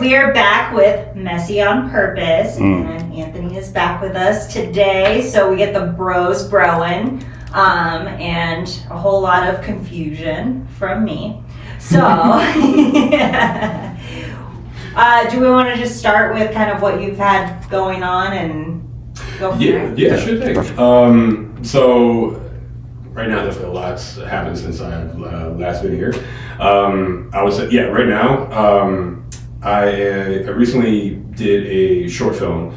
we are back with Messy on Purpose, and Anthony is back with us today. So we get the bros broing, and a whole lot of confusion from me. So, do we want to just start with kind of what you've had going on and go from there? Yeah, sure thing. So right now, definitely a lot's happened since I've last been here. I would say, right now, I recently did a short film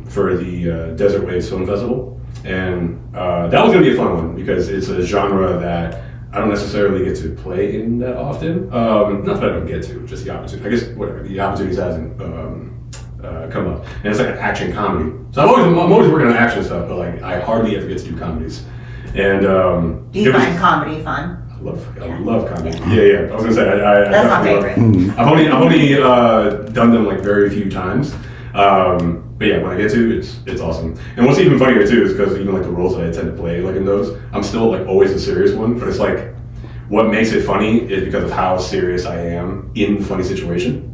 for the Desert Waves Film Festival, and that was going to be a fun one because it's a genre that I don't necessarily get to play in that often. Not that I don't get to, just the opportunity. I guess whatever, the opportunities hasn't come up. And it's like an action comedy. So I'm always working on action stuff, but like I hardly ever get to do comedies. And do you find comedy fun? I love comedy. Yeah. I was gonna say that's my favorite. I've only done them like very few times. But yeah, when I get to, it's awesome. And what's even funnier too is because even like the roles that I tend to play like in those, I'm still like always a serious one. But it's like what makes it funny is because of how serious I am in the funny situation.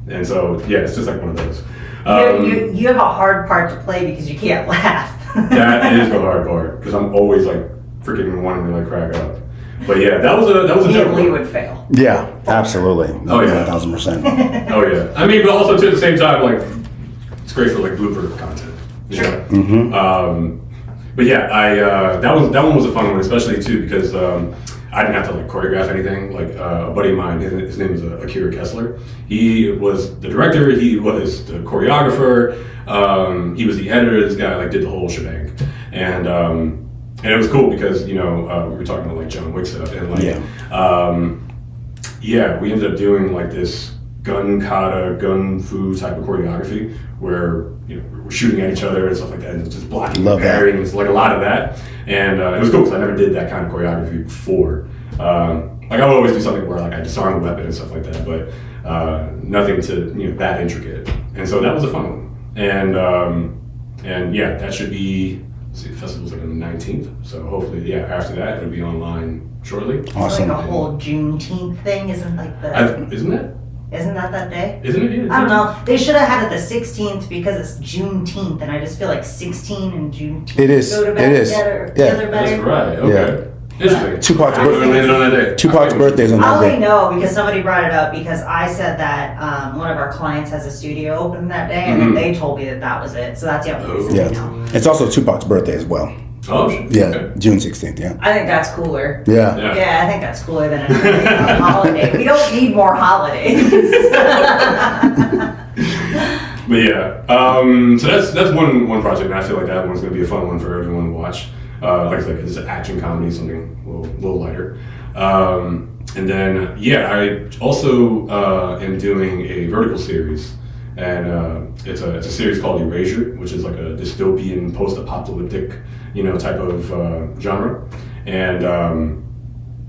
And so yeah, it's just like one of those. You have a hard part to play because you can't laugh. That is the hard part because I'm always like freaking wanting to like crack up. But yeah, that was a joke. Lee would fail. Yeah, absolutely. Oh yeah, 1,000%. Oh yeah. I mean, but also too at the same time, like it's great for like blooper content. Sure. Mm-hmm. But yeah, that one was a fun one, especially too because I didn't have to like choreograph anything. Like a buddy of mine, his name is Akira Kessler. He was the director. He was the choreographer. He was the editor. This guy like did the whole shebang, and it was cool because we were talking about like John Wick stuff and like we ended up doing like this gun fu type of choreography where we're shooting at each other and stuff like that and it's just blocking and parrying. It's like a lot of that, and it was cool because I never did that kind of choreography before. Like I would always do something where like I disarm a weapon and stuff like that, but nothing to that intricate. And so that was a fun one. And yeah, that should be. Let's see, the festival's like on the 19th, so hopefully, after that, it'll be online shortly. Awesome. Like a whole Juneteenth thing, isn't like Isn't it? Isn't that day? Isn't it? Yeah, I don't know. They should have had it the 16th because it's Juneteenth, and I just feel like 16 and Juneteenth It is. go It is. together Yeah. better. That's right. Okay. Interesting. Tupac's I would've landed on that day. Tupac's birthday's on I that only day. know because somebody brought it up because I said that one of our clients has a studio open that day, and then they told me that was it. So that's the only reason I know. It's also Tupac's birthday as well. Oh, yeah, okay. June 16th. Yeah. I think that's cooler. Yeah. Yeah, I think that's cooler than a holiday. We don't need more holidays. But yeah, so that's one project, and I feel like that one's going to be a fun one for everyone to watch. Like I said, it's an action comedy, something a little lighter. And then I also am doing a vertical series, and it's a series called Erasure, which is like a dystopian, post-apocalyptic, type of genre. And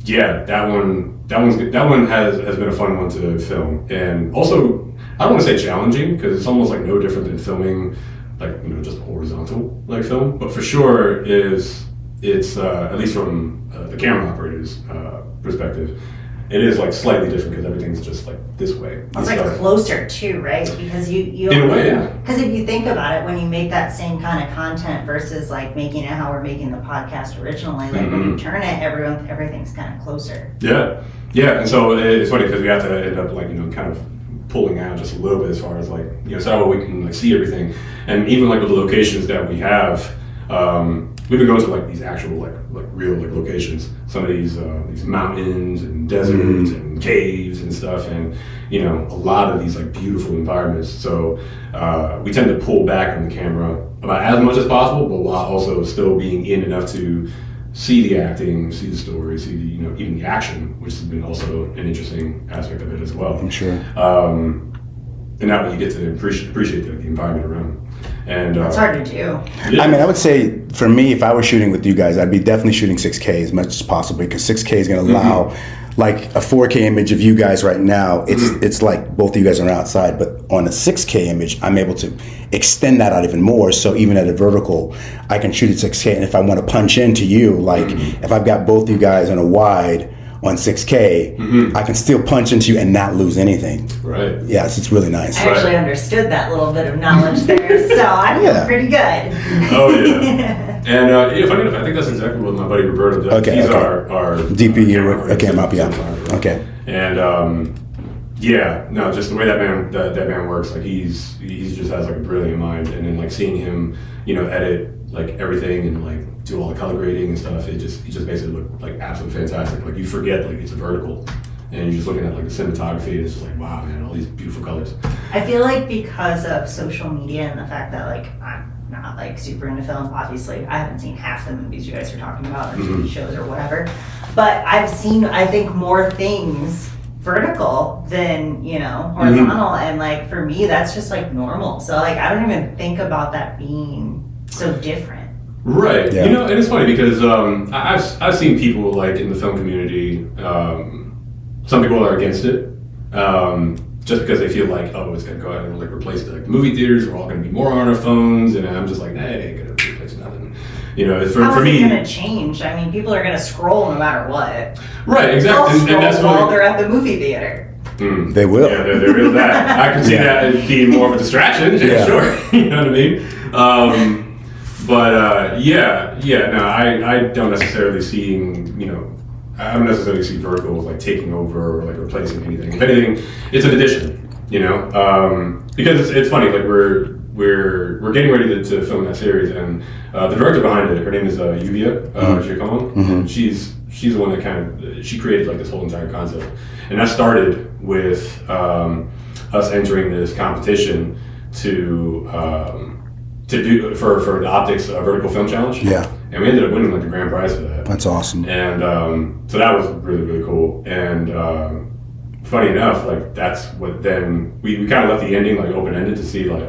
that one has been a fun one to film, and also I don't want to say challenging because it's almost like no different than filming like just a horizontal like film, but for sure it's at least from the camera operator's perspective, it is like slightly different because everything's just like this way. It's like closer too, right? Because you in a way, yeah. Because if you think about it, when you make that same kind of content versus like making it how we're making the podcast originally, like when you turn it, everything's kind of closer. Yeah, and so it's funny because we have to end up like kind of pulling out just a little bit as far as like so we can like see everything, and even like with the locations that we have. We've been going to like these actual like real like locations. Some of these mountains and deserts and caves and stuff, and a lot of these like beautiful environments. So we tend to pull back on the camera about as much as possible, but while also still being in enough to see the acting, see the story, see the even the action, which has been also an interesting aspect of it as well. I'm sure. And that way you get to appreciate the environment around. And it's hard to do. Yeah. I mean, I would say for me, if I was shooting with you guys, I'd be definitely shooting 6K as much as possible because 6K is going to allow like a 4K image of you guys right now. It's like both of you guys are outside, but on a 6K image, I'm able to extend that out even more. So even at a vertical, I can shoot at 6K. And if I want to punch into you, like if I've got both you guys on a wide on 6K, I can still punch into you and not lose anything. Right. Yes, it's really nice. I actually understood that little bit of knowledge there, so I feel pretty good. Oh yeah. And funny enough, I think that's exactly what my buddy Roberto does. Okay, He's okay. our DP, cinematographer. Okay. And just the way that man works, like he just has like a brilliant mind, and then like seeing him, edit like everything and like do all the color grading and stuff, he just basically looked like absolutely fantastic. Like you forget like it's a vertical, and you're just looking at like the cinematography, and it's just like, wow, man, all these beautiful colors. I feel like because of social media and the fact that like I'm not like super into film, obviously I haven't seen half the movies you guys are talking about or TV shows or whatever, but I've seen, I think, more things vertical than horizontal, and like for me that's just like normal, so like I don't even think about that being so different. Right. Yeah. And it's funny because I've seen people like in the film community, some people are against it, just because they feel like, oh, it's gonna go ahead and like replace the movie theaters, we're all gonna be more on our phones, and I'm just like, nah, it ain't gonna replace nothing. How is it gonna change? I mean, people are gonna scroll no matter what. Right, exactly. They'll and that's scroll while what they're at the movie theater. They will. Yeah, there is that. I can see that as being more of a distraction. Yeah. Sure. You know what I mean? No, I don't necessarily I don't necessarily see vertical as like taking over or like replacing anything. If anything, it's an addition, because it's funny, like we're getting ready to film that series, and the director behind it, her name is Yuvia Giacomo. She's the one that she created like this whole entire concept, and that started with us entering this competition to do for the Optics Vertical Film Challenge. Yeah. And we ended up winning like the grand prize for that. That's awesome. And so that was really, really cool. And funny enough, like that's what then we kind of left the ending like open ended to see like,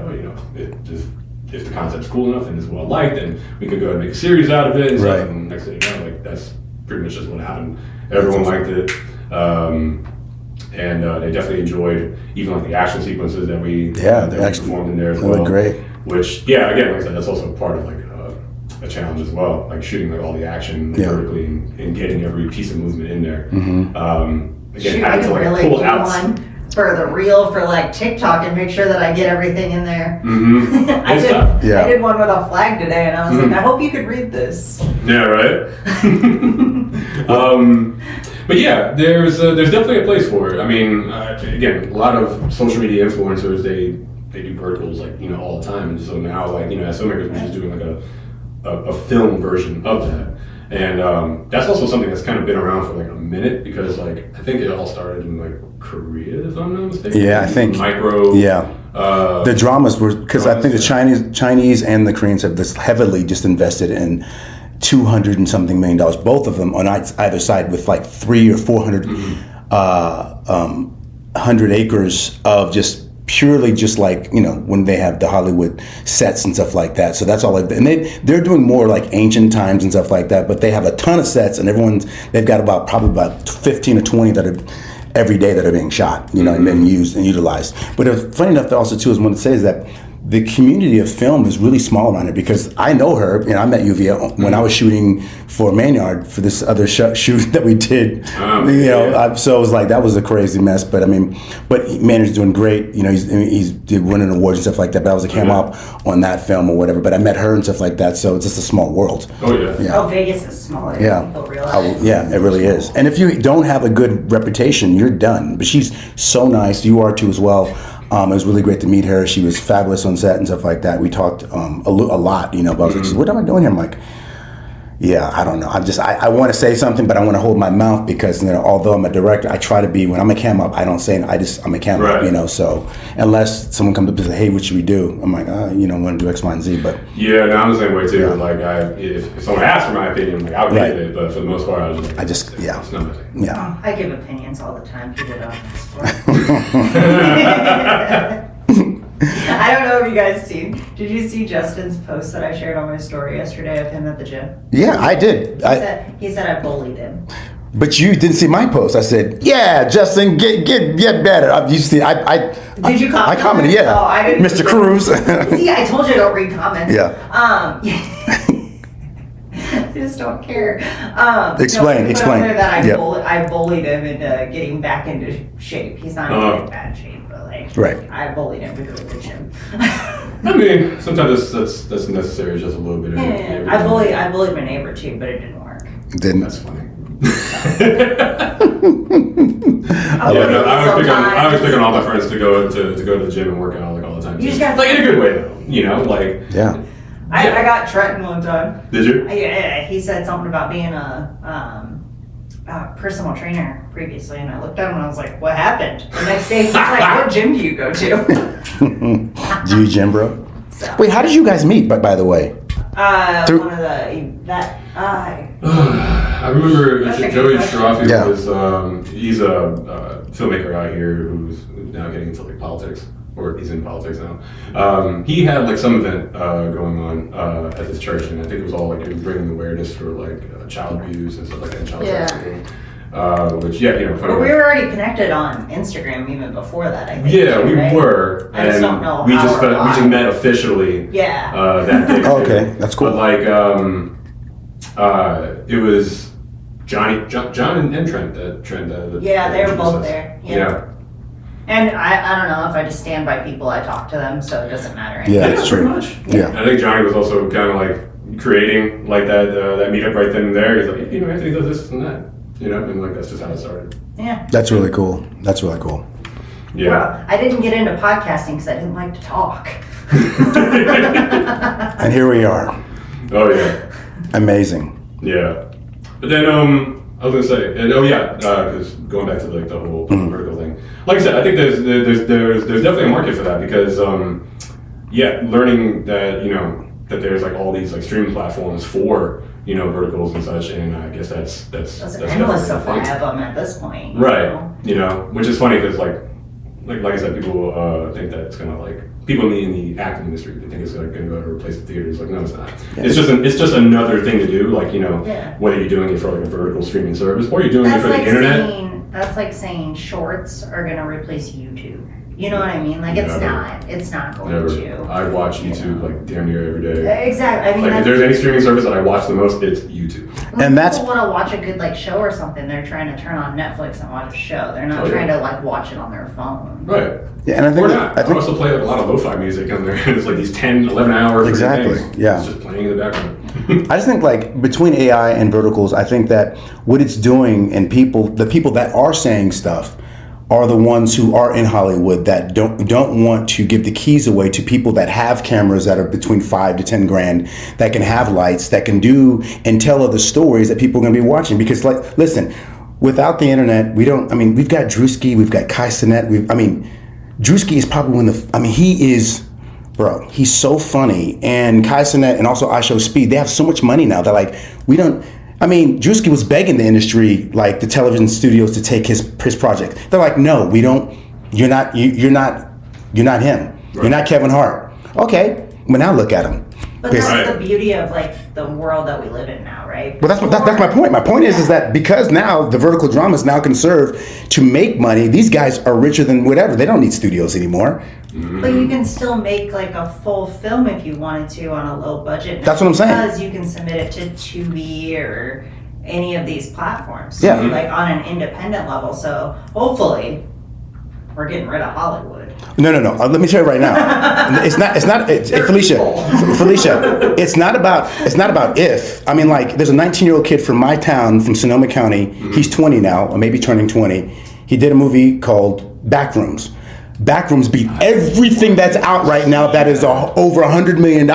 if the concept's cool enough and is well liked, then we could go ahead and make a series out of it. And right. stuff. And next thing you know, like that's pretty much just what happened. Everyone liked it. And they definitely enjoyed even like the action sequences that we performed in there as well. They were great. Which, again, like I said, that's also part of like a challenge as well, like shooting like all the action vertically and getting every piece of movement in there. Again, having to like really pull do out one for the reel for like TikTok and make sure that I get everything in there. I did one with a flag today, and I was like, I hope you could read this. Yeah, right. But yeah, there's definitely a place for it. I mean, again, a lot of social media influencers, they do verticals like all the time, and so now like as filmmakers, we're just doing like a film version of that, and that's also something that's kind of been around for like a minute, because like I think it all started in like Korea, if I'm not mistaken. Yeah, I think micro. Yeah. The dramas were, because I think the Chinese and the Koreans have this heavily just invested in $200 and something million, both of them on either side, with like 300 or 400 100 acres of just purely just like when they have the Hollywood sets and stuff like that. So that's all and they're doing more like ancient times and stuff like that, but they have a ton of sets, and they've got probably about 15 or 20 that are every day that are being shot, and being used and utilized. But funny enough, also too, is one to say is that the community of film is really small around it, because I know her, and I met Yuvia when I was shooting for Maynard for this other shoot that we did. So it was like, that was a crazy mess. But I mean, Maynard's doing great. He's winning awards and stuff like that. But I was a camera op on that film or whatever. But I met her and stuff like that. So it's just a small world. Oh yeah. Oh, Vegas is small. People realize. Yeah, it really is. And if you don't have a good reputation, you're done. But she's so nice. You are too as well. It was really great to meet her. She was fabulous on set and stuff like that. We talked a lot, but I was like, what am I doing here? I'm like, yeah, I don't know. I want to say something, but I want to hold my mouth, because although I'm a director, I try to be, when I'm a camera up, I don't say, I'm a camera up, so unless someone comes up and says, hey, what should we do? I'm like, I want to do X, Y, and Z, but. Yeah, no, I'm the same way too. Yeah. Like if someone asks for my opinion, like I'll give it, but for the most part, it's not my thing. Yeah. I give opinions all the time. People don't ask for I don't know if you guys seen. Did you see Justin's post that I shared on my story yesterday of him at the gym? Yeah, I did. He said I bullied him. But you didn't see my post. I said, yeah, Justin, get better. You see, Did you comment? I commented, yeah. Oh, I didn't. Mr. Cruz. See, I told you I don't read comments. Yeah. I just don't care. Explain, he put explain. out there that Yep. I bullied him into getting back into shape. He's not in bad shape, but like, Right. I bullied him to go to the gym. I mean, sometimes that's necessary, just a little bit of Yeah, I bullied my neighbor too, but it didn't work. Didn't. That's funny. I I was picking all my friends to go to the gym and work out like all the time. You just got like in a good way though, you know, like Yeah. I got Trenton one time. Did you? Yeah, he said something about being a personal trainer previously, and I looked at him and I was like, "What happened?" The next day, he's like, "What gym do you go to?" Do you gym, bro? So, Wait, how did you guys meet? By the way, through- one of I remember That's a good Joey question. Straffi Yeah. was he's a filmmaker out here who's now getting into like politics, or he's in politics now. He had like some event going on at his church, and I think it was all like it was bringing awareness for like child abuse and stuff like that, child trafficking. Which yeah, you know, but we were already connected on Instagram even before that. I think. yeah, too, we right? were, I just and don't know we how just or we why. just met officially. Yeah. That day. Oh, okay, that's cool. But like, it was John and Trent that Yeah, they were introduced both us. there. Yeah. And I don't know if I just stand by people I talk to them, so it doesn't matter. Yeah, anymore. that's true. Pretty much. Yeah. I think Johnny was also kind of like creating like that meetup right then and there. He's like, you know, Anthony does this and that, you know, and like that's just how it started. Yeah. That's really cool. That's really cool. Yeah. Well, I didn't get into podcasting because I didn't like to talk. And here we are. Oh yeah. Amazing. Yeah. But then I was gonna say, and because going back to like the whole vertical thing, like I said, I think there's definitely a market for that because learning that that there's like all these like streaming platforms for verticals and such, and I guess that's There's an definitely endless a supply thing. of them at this point. Right. Which is funny because like I said, people think that it's gonna like people in the acting industry they think it's like gonna go to replace the theaters. Like no, it's not. Yeah. It's just another thing to do. Like Yeah. whether you're doing it for like a vertical streaming service or you're doing it That's for like the internet. that's like saying shorts are gonna replace YouTube. You know what I mean? Like it's Never. not. It's not going Never. to. I watch YouTube like damn near every day. Exactly. I mean, Like if there's any streaming service that I watch the most, it's YouTube. when And that's- people want to watch a good like show or something, they're trying to turn on Netflix and watch a show. They're not Oh, yeah. trying to like watch it on their phone. Right. Yeah, and I Or think not. I also play like a lot of lo-fi music on there. It's like these 10, 11 hour Exactly, things. yeah. It's just playing in the background. I just think like between AI and verticals, I think that what it's doing and the people that are saying stuff are the ones who are in Hollywood that don't want to give the keys away to people that have cameras that are between 5 to 10 grand, that can have lights, that can do and tell other stories that people are going to be watching. Because like, listen, without the internet, we've got Drewski, we've got Kai Cenat, Drewski is probably he's so funny, and Kai Cenat and also I Show Speed, they have so much money now that like Drewski was begging the industry, like the television studios, to take his project. They're like, no, we don't. You're not him. Right. You're not Kevin Hart. Okay, well now look at him. But that's the beauty of like the world that we live in now, right? Well, that's my point. My point is that because now the vertical dramas now can serve to make money. These guys are richer than whatever. They don't need studios anymore. But you can still make like a full film if you wanted to on a low budget. That's what I'm saying. Because you can submit it to Tubi or any of these platforms. Yeah. Like on an independent level. So hopefully we're getting rid of Hollywood. No. Let me tell you right now. It's Fylisha. It's not about if. I mean, like, there's a 19-year-old kid from my town, from Sonoma County. He's 20 now, or maybe turning 20. He did a movie called Backrooms. Backrooms beat everything that's out right now that is over $100 million.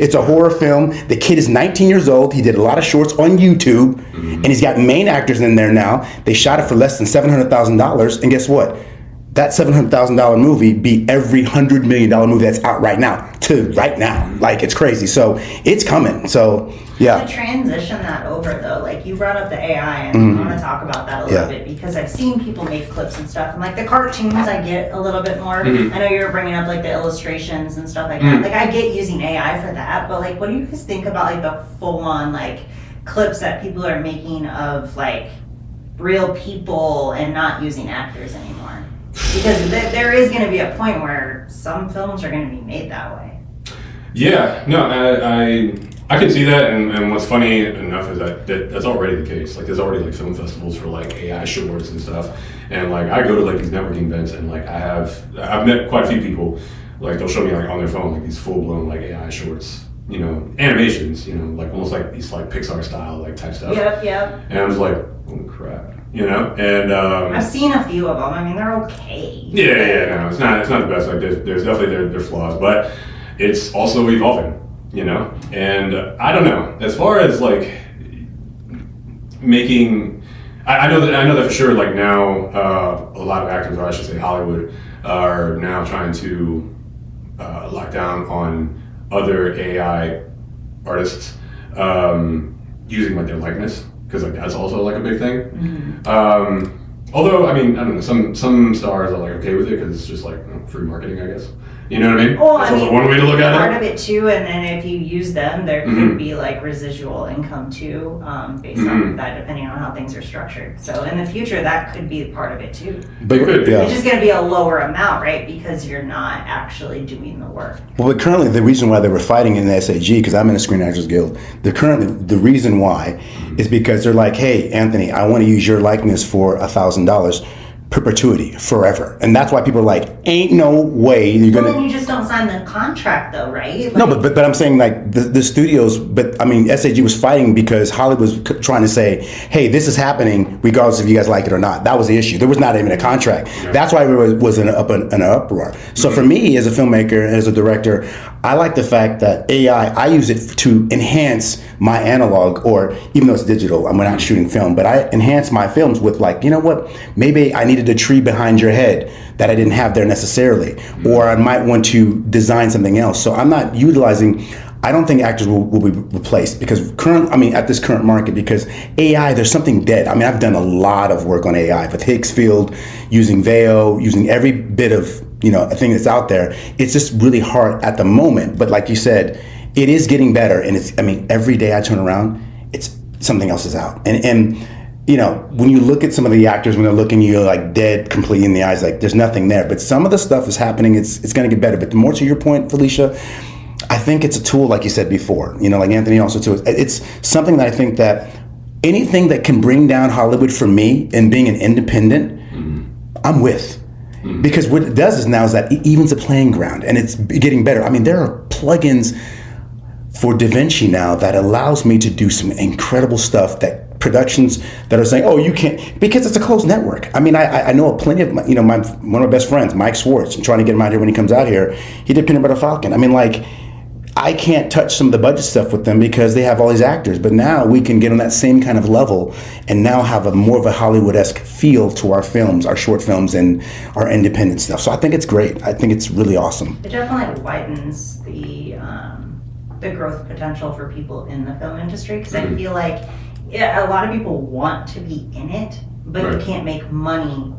It's a horror film. The kid is 19 years old. He did a lot of shorts on YouTube, and he's got main actors in there now. They shot it for less than $700,000, and guess what? That $700,000 movie beat every $100 million movie that's out right now. Like, it's crazy. So it's coming. So yeah. To transition that over though, like you brought up the AI, and I want to talk about that a little bit because I've seen people make clips and stuff, and like the cartoons I get a little bit more. I know you were bringing up like the illustrations and stuff like that. Like I get using AI for that, but like what do you guys think about like the full on like clips that people are making of like real people and not using actors anymore? Because there is going to be a point where some films are going to be made that way. Yeah, no, I can see that, and what's funny enough is that's already the case. Like, there's already like film festivals for like AI shorts and stuff, and like I go to like these networking events, and like I've met quite a few people. Like, they'll show me like on their phone like these full blown like AI shorts, you know, animations, you know, like almost like these like Pixar style like type stuff. Yep. And I was like, holy crap, you know. And I've seen a few of them. I mean, they're okay. Yeah. No, it's not the best. Like, there's definitely their flaws, but it's also evolving. You know, and I don't know. As far as like making, I know that for sure. Like now, a lot of actors, or I should say Hollywood, are now trying to lock down on other AI artists using like their likeness, because like that's also like a big thing. Although, I mean, I don't know. Some stars are like okay with it because it's just like free marketing, I guess. You know what I mean? Well, That's I also mean, one way to look at part it. of it too, and then if you use them, there could be like residual income too, based on that, depending on how things are structured. So in the future, that could be part of it too. But Could be. yeah. It's just going to be a lower amount, right? Because you're not actually doing the work. Well, but currently the reason why they were fighting in the SAG, because I'm in the Screen Actors Guild, the reason why is because they're like, hey, Anthony, I want to use your likeness for $1,000. Perpetuity, forever. And that's why people are like, ain't no way you're Well, gonna. then you just don't sign the contract, though, right? Like, No, but I'm saying like the studios, but I mean SAG was fighting because Hollywood was trying to say, hey, this is happening regardless if you guys like it or not. That was the issue. There was not even a contract. That's why it was an uproar. So for me as a filmmaker, as a director, I like the fact that AI, I use it to enhance my analog, or even though it's digital, I'm not shooting film, but I enhance my films with like, you know what, maybe I needed a tree behind your head that I didn't have there necessarily, or I might want to design something else. So I'm not utilizing, I don't think actors will be replaced because at this current market, because AI, there's something dead. I mean, I've done a lot of work on AI with Higgsfield, using Veo, using every bit of, a thing that's out there. It's just really hard at the moment. But like you said, it is getting better. And every day I turn around, it's something else is out. And when you look at some of the actors, when they're looking you like dead completely in the eyes, like there's nothing there. But some of the stuff is happening. It's going to get better. But more to your point, Fylisha, I think it's a tool, like you said before, like Anthony also too. It's something that I think that anything that can bring down Hollywood for me and being an independent, I'm with. Because what it does is that it evens the playing ground and it's getting better. I mean, there are plugins for DaVinci now that allows me to do some incredible stuff that productions that are saying, oh, you can't, because it's a closed network. I mean, I know plenty of one of my best friends, Mike Swartz. I'm trying to get him out here when he comes out here. He did Peanut Butter Falcon. I mean, like, I can't touch some of the budget stuff with them because they have all these actors. But now we can get on that same kind of level and now have more of a Hollywood-esque feel to our films, our short films, and our independent stuff. So I think it's great. I think it's really awesome. It definitely widens the growth potential for people in the film industry, because I feel like a lot of people want to be in it, but you can't make money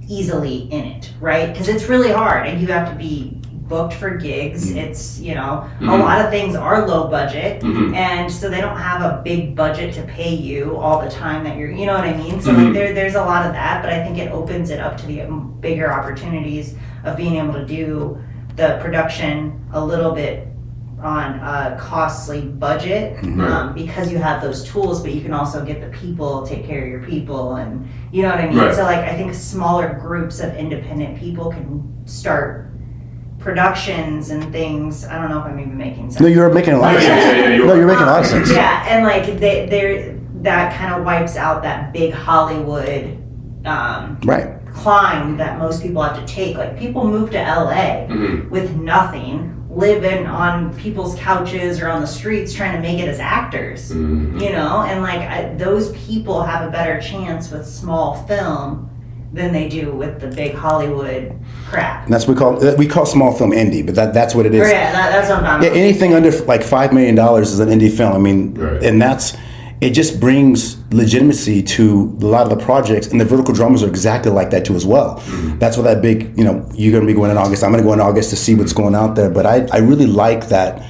easily in it, right? Because it's really hard and you have to be booked for gigs. It's, a lot of things are low budget, and so they don't have a big budget to pay you all the time that you're, you know what I mean? So like there's a lot of that, but I think it opens it up to the bigger opportunities of being able to do the production a little bit on a costly budget, because you have those tools, but you can also get the people, take care of your people, and you know what I mean? So like I think smaller groups of independent people can start productions and things. I don't know if I'm even making sense. No, you're making a lot of sense. No, you're making a lot of sense. Yeah, and like that kind of wipes out that big Hollywood climb that most people have to take. Like people move to LA with nothing, living on people's couches or on the streets trying to make it as actors, and like those people have a better chance with small film than they do with the big Hollywood crap. And that's what we call small film indie, but that's what it is. That's what I'm talking about. Anything under like $5 million is an indie film. I mean, and it just brings legitimacy to a lot of the projects, and the vertical dramas are exactly like that too as well. That's what that big, you're going to be going in August. I'm going to go in August to see what's going out there. But I really like that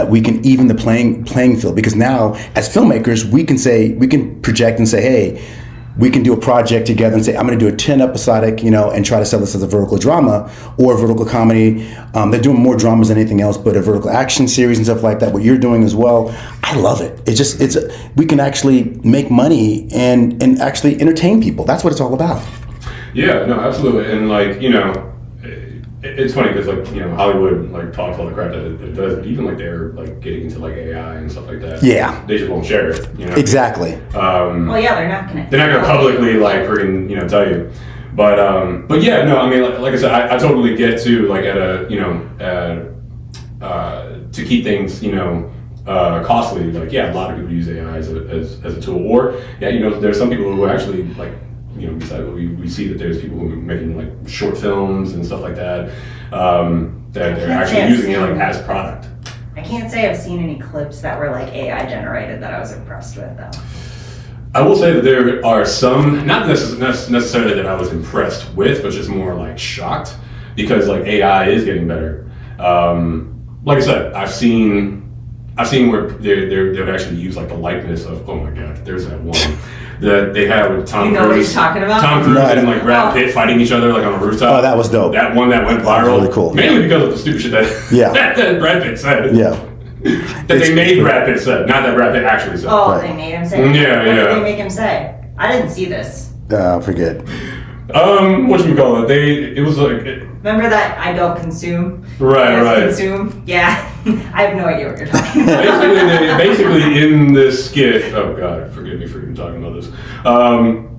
we can even the playing field, because now as filmmakers we can project and say, hey, we can do a project together and say, I'm going to do a 10 episodic, and try to sell this as a vertical drama or a vertical comedy. They're doing more dramas than anything else, but a vertical action series and stuff like that, what you're doing as well. I love it. We can actually make money and actually entertain people. That's what it's all about. Yeah, no, absolutely. And like, it's funny because like, Hollywood like talks all the crap that it does, but even like they're like getting into like AI and stuff like that. Yeah. They just won't share it, Exactly. Well, yeah, they're not gonna publicly like freaking, tell you. But yeah, no, I mean, like I said, I totally get to like at a, to keep things, costly. Like, yeah, a lot of people use AI as a tool, or yeah, there's some people who actually like, besides we see that there's people who are making like short films and stuff like that, that they're actually using it like as product. I can't say I've seen any clips that were like AI generated that I was impressed with though. I will say that there are some, not necessarily that I was impressed with, but just more like shocked, because like AI is getting better. Like I said, I've seen where they've actually used like the likeness of, oh my god, there's that one that they had with Tom Cruise. You know what he's talking about? Tom Cruise and like Brad Pitt fighting each other like on a rooftop. Oh, that was dope. That one that went viral. That was really cool. Mainly because of the stupid shit that Brad Pitt said. Yeah. That they made Brad Pitt say, not that Brad Pitt actually said. Oh, Right. they made him say. Yeah, What yeah. did they make him say? I didn't see this. Forget. Whatchamacallit, it was like, Remember that I don't consume? right. Consume? Yeah. I have no idea what you're talking about. basically in this skit, oh god, forgive me for even talking about this.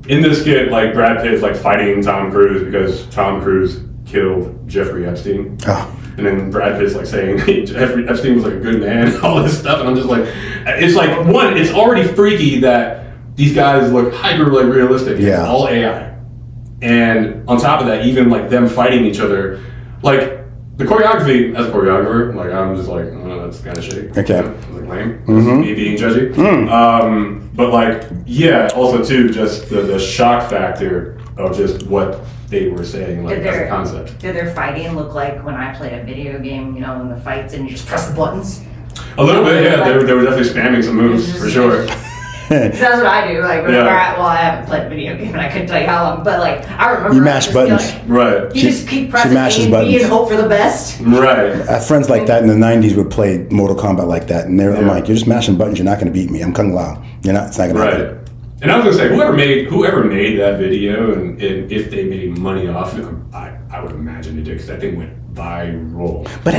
In this skit, like Brad Pitt's like fighting Tom Cruise because Tom Cruise killed Jeffrey Epstein. Oh. And then Brad Pitt's like saying Jeffrey Epstein was like a good man, all this stuff, and I'm just like, it's like one, it's already freaky that these guys look hyper like realistic. Yeah. It's all AI. And on top of that, even like them fighting each other, like the choreography, as a choreographer, like I'm just like, oh, that's kind of shitty. Okay. Like lame. That's me being judgy. But like, yeah, also too, just the shock factor of just what they were saying, like as a concept. Did their fighting look like when I played a video game, in the fights and you just press the buttons? A little bit, yeah. They were definitely spamming some moves for sure. That's what I do. Like whenever I haven't played a video game and I couldn't tell you how long, but like I remember You mash buttons. Right. You just keep pressing A mashes and B buttons. and hope for the best. Right. Friends like that in the 90s would play Mortal Kombat like that, and I'm like, you're just mashing buttons, you're not going to beat me. I'm Kung Lao. It's not going to happen. Right. And I was gonna say, whoever made that video, and if they made money off it, I would imagine it did, because that thing went viral. But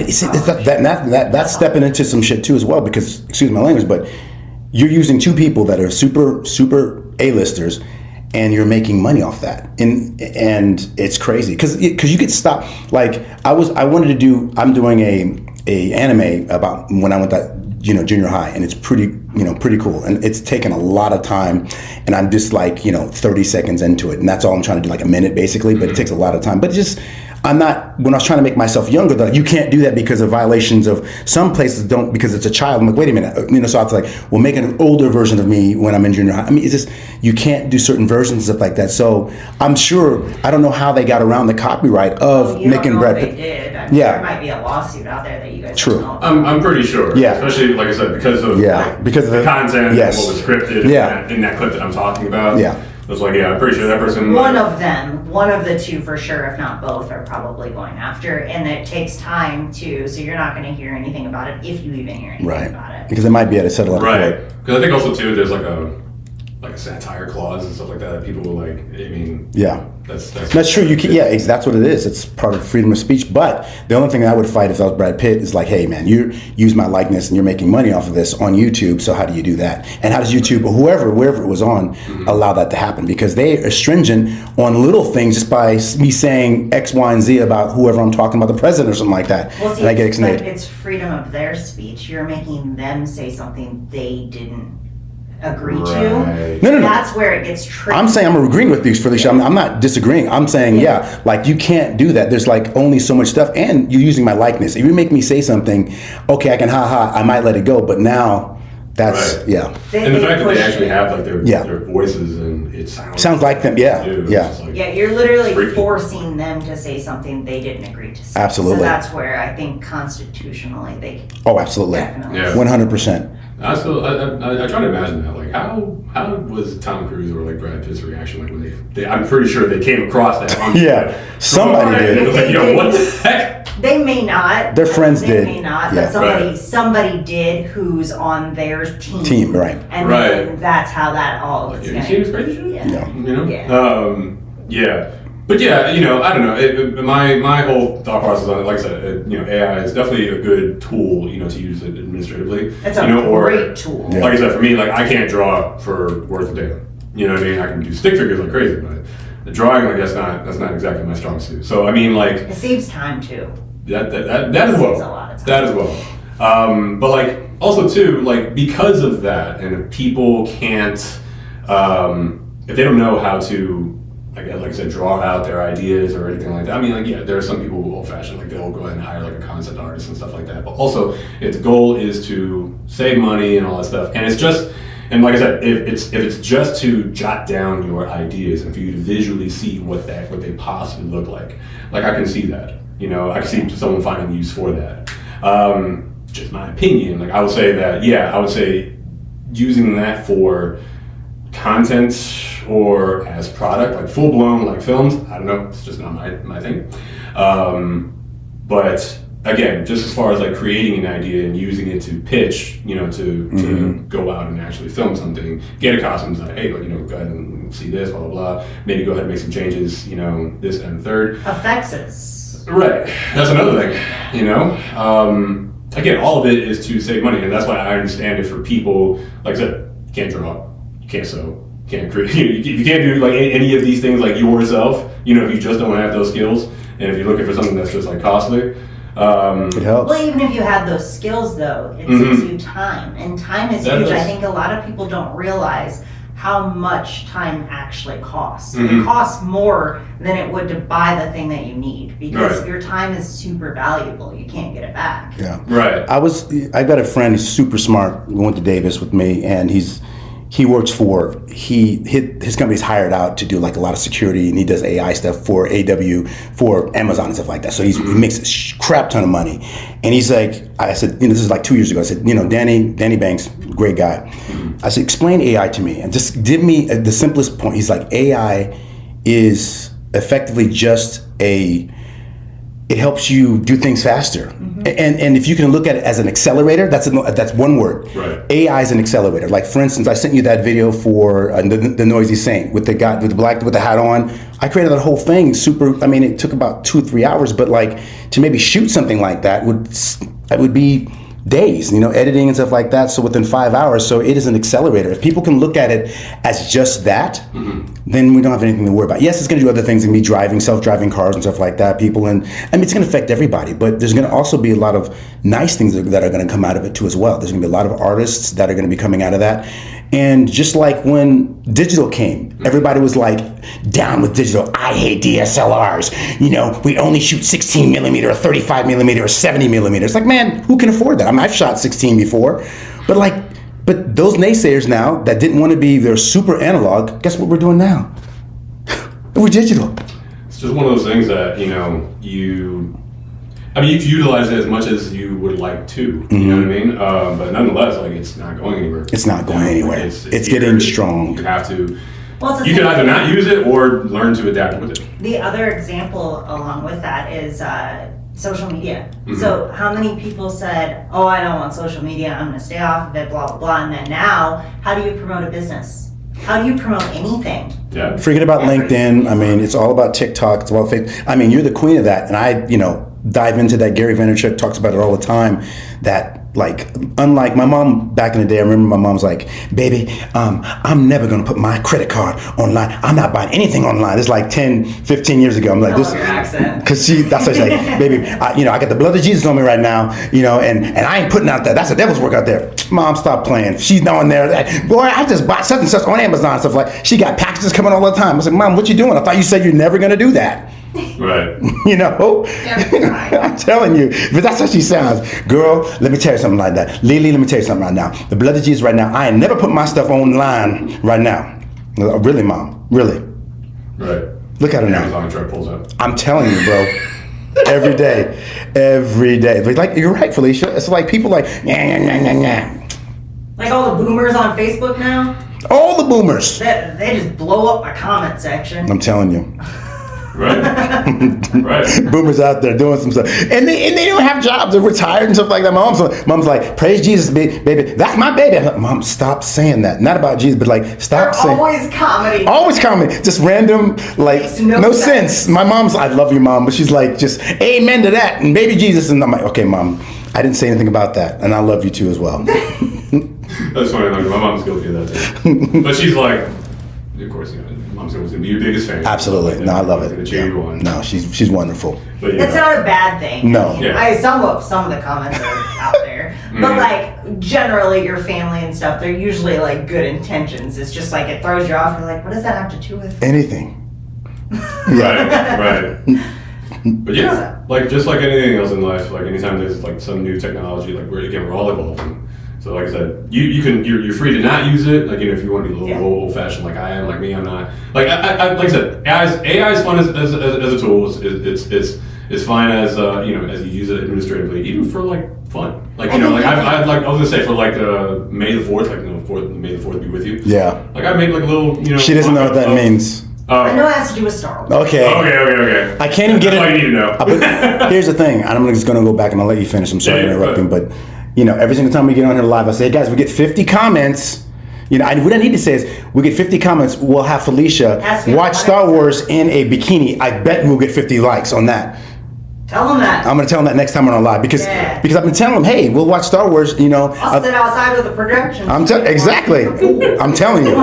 that's stepping into some shit too as well, because, excuse my language, but you're using two people that are super A-listers, and you're making money off that, and it's crazy because you get stopped. Like I'm doing a anime about when I went to junior high, and it's pretty cool, and it's taken a lot of time, and I'm just like 30 seconds into it, and that's all I'm trying to do, like a minute basically, but it takes a lot of time. But when I was trying to make myself younger, they're like, you can't do that because of violations of some places don't, because it's a child. I'm like, wait a minute, so I was like, well, make an older version of me when I'm in junior high. I mean, it's just, you can't do certain versions and stuff like that. So I'm sure, I don't know how they got around the copyright of making Brad Pitt. They did. I mean, Yeah. There might be a lawsuit out there that you guys True. don't know. I'm pretty sure. Yeah. Especially, like I said, because of because of the content yes. and what was scripted in that clip that I'm talking about. Yeah. It was like, I'm pretty sure that person. One of the two for sure, if not both, are probably going after, and it takes time to. So you're not going to hear anything about it if you even hear anything about it. Because they might be able to settle out of Right. court. Because I think also too, there's like a satire clause and stuff like that. People will like. I mean. Yeah. That's true. You can, that's what it is. It's part of freedom of speech. But the only thing I would fight if I was Brad Pitt is like, hey man, you use my likeness and you're making money off of this on YouTube. So how do you do that? And how does YouTube or wherever it was on allow that to happen? Because they are stringent on little things just by me saying X, Y, and Z about whoever I'm talking about, the president or something like that. Well, see, and I get but it's freedom of their speech. You're making them say something they didn't agree to. No. That's where it gets tricky. I'm saying I'm agreeing with you, Fylisha. I'm not disagreeing. I'm saying, like you can't do that. There's like only so much stuff, and you're using my likeness. If you make me say something, okay, I can I might let it go, but now that's Right. yeah. And the fact that they actually have like their voices and it sounds like them, yeah. You're literally forcing them to say something they didn't agree to say. Absolutely. So that's where I think constitutionally they Oh, absolutely. definitely. Yeah. 100%. I try to imagine that. Like, how was Tom Cruise or like Brad Pitt's reaction like when they I'm pretty sure they came across that. Somebody did. It was like, yo, what the heck? They may not. Their friends they did. May not, Yeah. but somebody did who's on their team. Right. And then that's how that all. Like, you seen this crazy shit? Yeah. You know. Yeah. Yeah. But yeah, you know, I don't know. My whole thought process on it, like I said, you know, AI is definitely a good tool, you know, to use it administratively. It's a great tool. Like I said, for me, like I can't draw for worth of data. You know what I mean? I can do stick figures like crazy, but the drawing, like that's not exactly my strong suit. So I mean, like it saves time too. That as well. Saves a lot of time. That as well. But like also too, like because of that, and if people can't, if they don't know how to. Like I said, draw out their ideas or anything like that. I mean, like, yeah, there are some people who are old-fashioned, like they'll go ahead and hire like a concept artist and stuff like that. But also, its goal is to save money and all that stuff. And it's just, and like I said, if it's just to jot down your ideas and for you to visually see what they possibly look like I can see that. You know, I can see someone finding use for that. Just my opinion. Like I would say that, yeah, I would say using that for content or as product, like full blown like films, I don't know, it's just not my thing. But again, just as far as like creating an idea and using it to pitch, you know, to go out and actually film something, get a costume, like, hey, you know, go ahead and see this, blah, blah, blah. Maybe go ahead and make some changes, you know, this and third. Effects is. Right, that's another thing, you know. Again, all of it is to save money, and that's why I understand it for people, like I said, you can't draw, you can't sew, can't create. You can't do like any of these things like yourself. You know, if you just don't have those skills, and if you're looking for something that's just like costly, it helps. Well, even if you have those skills, though, it saves you time, and time is huge. I think a lot of people don't realize how much time actually costs. It costs more than it would to buy the thing that you need because your time is super valuable. You can't get it back. Yeah. Right. I got a friend who's super smart, went to Davis with me, and he works for his company's hired out to do like a lot of security, and he does AI stuff for for Amazon and stuff like that. So he makes a crap ton of money. And he's like, I said, you know, this is like 2 years ago. I said, you know, Danny Banks, great guy. I said, explain AI to me and just give me the simplest point. He's like, AI is effectively just it helps you do things faster. And if you can look at it as an accelerator, that's one word. Right. AI is an accelerator. Like for instance, I sent you that video for the Noisy Saint with the guy with the black with the hat on. I created that whole thing super. I mean, it took about 2-3 hours, but like to maybe shoot something like that would be days, you know, editing and stuff like that. So within 5 hours, so it is an accelerator. If people can look at it as just that, then we don't have anything to worry about. Yes, it's going to do other things and be driving, self-driving cars and stuff like that. People and I mean, it's going to affect everybody. But there's going to also be a lot of nice things that are going to come out of it too as well. There's going to be a lot of artists that are going to be coming out of that. And just like when digital came, everybody was like down with digital. I hate DSLRs. You know, we only shoot 16 millimeter or 35 millimeter or 70 millimeter. It's like, man, who can afford that? I mean, I've shot 16 before, but those naysayers now that didn't want to be their super analog, guess what we're doing now? We're digital. It's just one of those things that, you know, you can utilize it as much as you would like to, you know what I mean? But nonetheless, like, it's not going anywhere. It's not going anywhere. It's getting strong. You have to, Well, you can either not use it or learn to adapt with it. The other example along with that is social media. So how many people said, oh, I don't want social media, I'm going to stay off of it, blah, blah, blah. And then now, how do you promote a business? How do you promote anything? Yeah. Forget about LinkedIn. I mean, it's all about TikTok. It's about Facebook. I mean, you're the queen of that. And I, you know, dive into that. Gary Vaynerchuk talks about it all the time. That, like, unlike my mom back in the day, I remember my mom's like, baby, I'm never going to put my credit card online. I'm not buying anything online. It's like 10, 15 years ago. I'm like, this, because that's what she's like, baby, you know, I got the blood of Jesus on me right now, you know, and I ain't putting out that. That's the devil's work out there. Mom, stop playing. She's on there. Like, boy, I just bought such and such on Amazon and stuff like. She got packages coming all the time. I was like, Mom, what you doing? I thought you said you're never going to do that. Right. You know, I'm telling you, but that's how she sounds. Girl, let me tell you something like that. Lily, let me tell you something right now. The blood of Jesus right now, I ain't never put my stuff online right now. Really, Mom? Really? Right. Look at her now. Amazon truck pulls up. I'm telling you, bro. Every day. But like, you're right, Fylisha. It's like people like, nah. Like all the boomers on Facebook now, All the boomers. they just blow up my comment section. I'm telling you. Right. Right. Boomers out there doing some stuff, and they don't have jobs. They're retired and stuff like that. Mom's like, praise Jesus, baby. That's my baby. I'm like, Mom, stop saying that. Not about Jesus, but like, stop They're saying. always commenting. Always comment, just random, like Makes no no sense. sense. My mom's, I love you, Mom, but she's like, just amen to that, and baby Jesus, and I'm like, okay, Mom, I didn't say anything about that, and I love you too as well. That's funny. Like, my mom's guilty of that too. But she's like, of course, mom's always gonna be your biggest fan. Absolutely, no, I love it. Gonna cheer you on. No, she's wonderful. But, It's not a bad thing. No. I mean, Yeah. some of the comments are out there, but like generally your family and stuff, they're usually like good intentions. It's just like it throws you off. You're like, what does that have to do with? Anything. Right. But yeah, like just like anything else in life, like anytime there's like some new technology, like we're all evolving. So like I said, you're free to not use it. Like, if you want to be a little old fashioned like I am, like me, I'm not. Like I like I said, AI is fun as a tool. It's fine as as you use it administratively, even for like fun. Like I was gonna say for like May the 4th, like May the 4th be with you. Yeah. Like I made like a little She doesn't know what that means. I know it has to do with Star Wars. Okay. Okay. I can't even get That's all it. you need to know. But here's the thing. I'm just going to go back and I'll let you finish. I'm sorry Yeah, for interrupting, go but every single time we get on here live, I say, hey guys, we get 50 comments. What I need to say is, we get 50 comments. We'll have Fylisha watch Star Wars in a bikini. I bet we'll get 50 likes on that. Tell them that. I'm going to tell them that next time we're on live because I've been telling them, hey, we'll watch Star Wars. I'll sit outside with a projection. Exactly. I'm telling you,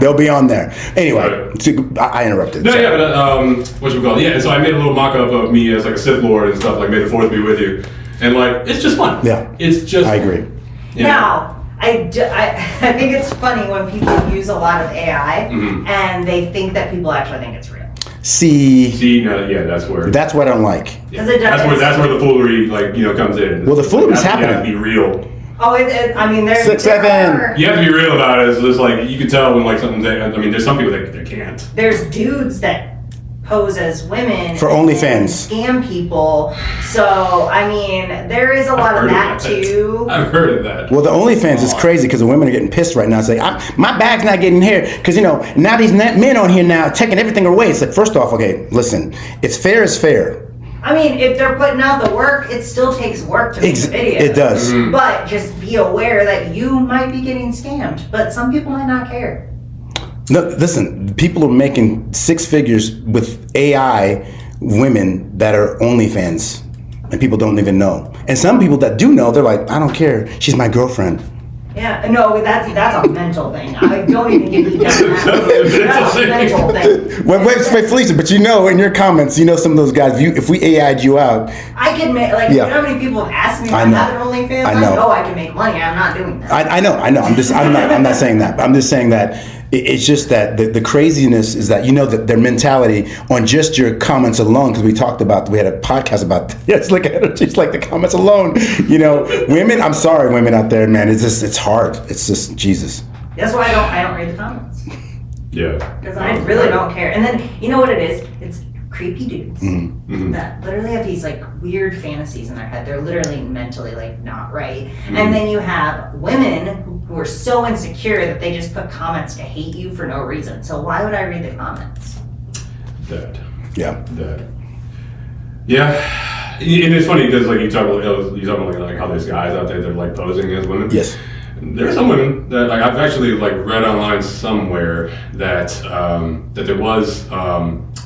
they'll be on there. Anyway, I interrupted. No, Sorry. yeah, but what you call it? Yeah, so I made a little mock-up of me as like a Sith Lord and stuff, like May the 4th be with you, and like it's just fun. Yeah, it's just. I agree. Now, I think it's funny when people use a lot of AI and they think that people actually think it's real. See, no, yeah, that's where. That's what I don't like. Because it does. That's where the foolery comes in. Well, the foolery's happening. You have to be real. Oh, I mean, there's 6, 7. You have to be real about it. It's just like you can tell when like something's. I mean, there's some people that can't. There's dudes that pose as women for and OnlyFans, scam people. So I mean, there is a lot of that too. I've heard of that. Well, the OnlyFans is crazy because the women are getting pissed right now. Say, my bag's not getting here because now these men on here now taking everything away. It's like, first off, okay, listen, it's fair is fair. I mean, if they're putting out the work, it still takes work to make a video. It does. But just be aware that you might be getting scammed. But some people might not care. No, listen, people are making 6 figures with AI women that are OnlyFans, and people don't even know. And some people that do know, they're like, I don't care. She's my girlfriend. Yeah, no, that's a mental thing. I don't even get you down that. That's a mental thing. Wait, Fylisha, but in your comments, some of those guys, if we AI'd you out. I could make, you know how many people have asked me if I have an OnlyFans? I know I can make money. I'm not doing that. I know. I'm not saying that. I'm just saying that it's just that the craziness is that that their mentality on just your comments alone, because we had a podcast about that. It's like the comments alone. Women. I'm sorry, women out there, man. It's hard. It's just Jesus. That's why I don't read the comments. Yeah. Because I really don't care. And then you know what it is? It's creepy dudes that literally have these like weird fantasies in their head. They're literally mentally like not right. And then you have women who are so insecure that they just put comments to hate you for no reason. So why would I read the comments? That. Yeah. Yeah. And it's funny because like you talk about like how there's guys out there that are like posing as women. Yes. There's some women that like I've actually like read online somewhere that that there was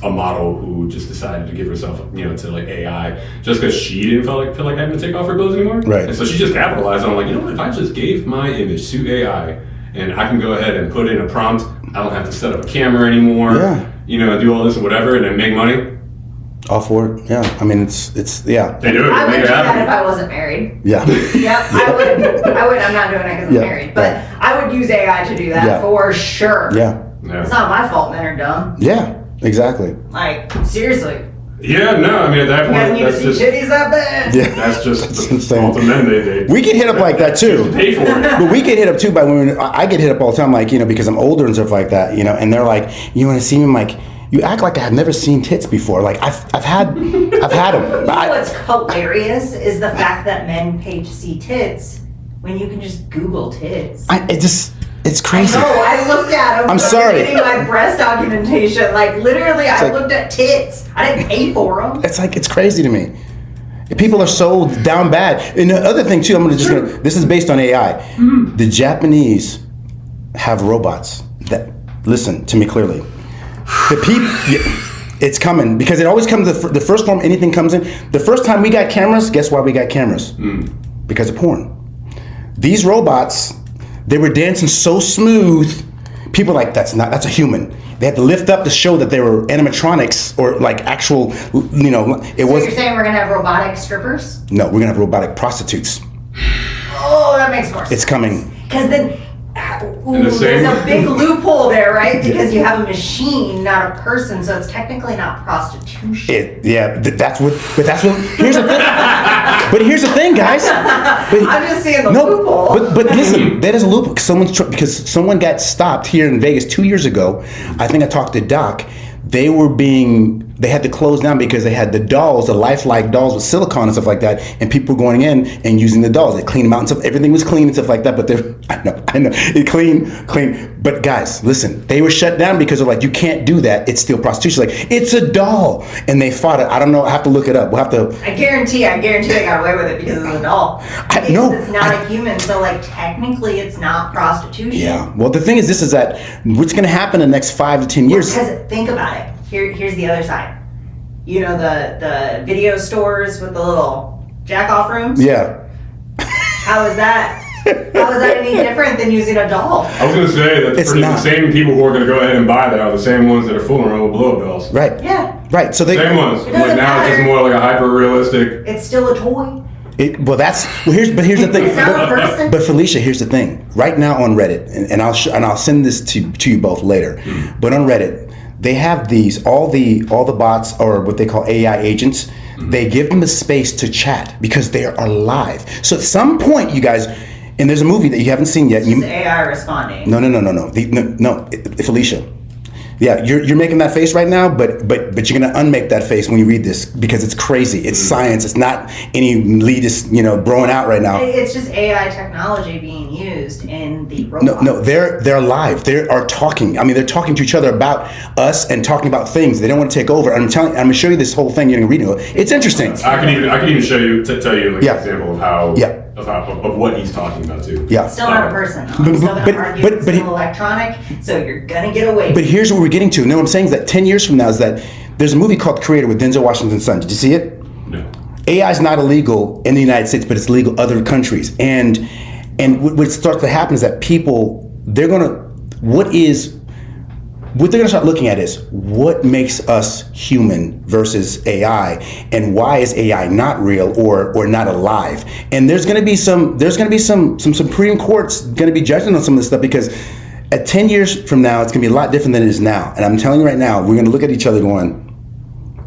a model who just decided to give herself to like AI just because she didn't feel like having to take off her clothes anymore. Right. And so she just capitalized on like, what, if I just gave my image to AI and I can go ahead and put in a prompt, I don't have to set up a camera anymore. Yeah. Do all this and whatever and then make money. All for it. Yeah. I mean, it's yeah. They do it. I would They do have that it. if I wasn't married. Yeah. Yep, I would. I'm not doing it because I'm married. But I would use AI to do that for sure. Yeah. It's not my fault men are dumb. Yeah. Exactly. Like, seriously. Yeah, no, I mean at that You guys point need to that's see just titties that bad? Yeah. that's just That's the insane. fault of men. They We get hit up like that too. pay for it. But we get hit up too by women. I get hit up all the time, like, because I'm older and stuff like that, and they're like, you want to see me? I'm like, you act like I've never seen tits before. Like I've had them. You know what's hilarious is the fact that men pay to see tits when you can just Google tits? It's crazy. No, I looked at them. I'm sorry. I was getting my breast documentation. Like literally, I looked at tits. I didn't pay for them. It's crazy to me. People are so down bad. And the other thing too, this is based on AI. Mm-hmm. The Japanese have robots that listen to me clearly. It's coming because it always comes the first form anything comes in. The first time we got cameras, guess why we got cameras? Because of porn. These robots, they were dancing so smooth. People were like, that's a human. They had to lift up to show that they were animatronics or like actual, it was. So you're saying we're gonna have robotic strippers? No, we're gonna have robotic prostitutes. Oh, that makes more sense. It's coming. Because then, there's a big loophole there, right? Because you have a machine, not a person, so it's technically not prostitution. That's what. Here's the thing. But here's the thing, guys. I'm just seeing the loophole. But listen, that is a loophole. Because someone got stopped here in Vegas 2 years ago. I think I talked to Doc. They had to close down because they had the dolls, the lifelike dolls with silicone and stuff like that, and people were going in and using the dolls. They cleaned them out and stuff. Everything was clean and stuff like that. But I know, it clean. But guys, listen, they were shut down because they're like, you can't do that. It's still prostitution. Like, it's a doll, and they fought it. I don't know. I have to look it up. We'll have to. I guarantee they got away with it because it's a doll. It's not a human, so like technically, it's not prostitution. Yeah. Well, the thing is, this is that what's going to happen in the next 5 to 10 years. Because think about it. Here's the other side. You know the video stores with the little jack-off rooms? Yeah. How is that? How is that any different than using a doll? I was going to say that the same people who are going to go ahead and buy that are the same ones that are fooling around with blow-up dolls. Right. Yeah. Right. So same ones. Like now it's just more like a hyper-realistic. It's still a toy. Here's the thing. It's not a person. But Fylisha, here's the thing. Right now on Reddit, and I'll send this to you both later. But on Reddit, they have all the bots, or what they call AI agents. They give them the space to chat because they are live. So at some point, you guys, and there's a movie that you haven't seen yet. It's AI responding. No, Fylisha. Yeah, you're making that face right now, but you're gonna unmake that face when you read this because it's crazy. It's science. It's not any elitist, growing out right now. It's just AI technology being used in the robots. No, they're live. They are talking. I mean, they're talking to each other about us and talking about things. They don't want to take over. I'm gonna show you this whole thing. You're gonna read it. It's interesting. I can even show you tell you an example of how. Yeah. Of what he's talking about too. Yeah. It's still not a person though. It's still gonna argue it's still electronic, so you're gonna get away. But here's what we're getting to. What I'm saying is that 10 years from now is that there's a movie called Creator with Denzel Washington's son. Did you see it? No. AI is not illegal in the United States, but it's legal in other countries. And what starts to happen is that people, what they're gonna start looking at is what makes us human versus AI, and why is AI not real or not alive? And there's gonna be some Supreme Court's gonna be judging on some of this stuff because at 10 years from now it's gonna be a lot different than it is now. And I'm telling you right now, we're gonna look at each other going,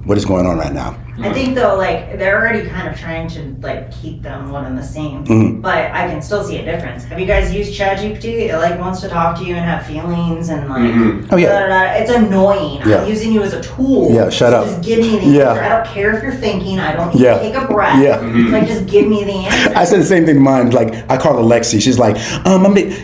what is going on right now? I think though, like they're already kind of trying to like keep them one and the same, but I can still see a difference. Have you guys used ChatGPT? It like wants to talk to you and have feelings and like, Oh yeah, it's annoying. Yeah. I'm using you as a tool. Yeah, shut up. Just give me the answer. I don't care if you're thinking. I don't need to take a breath. Yeah. It's like just give me the answer. I said the same thing to mine. Like I called Alexi. She's like,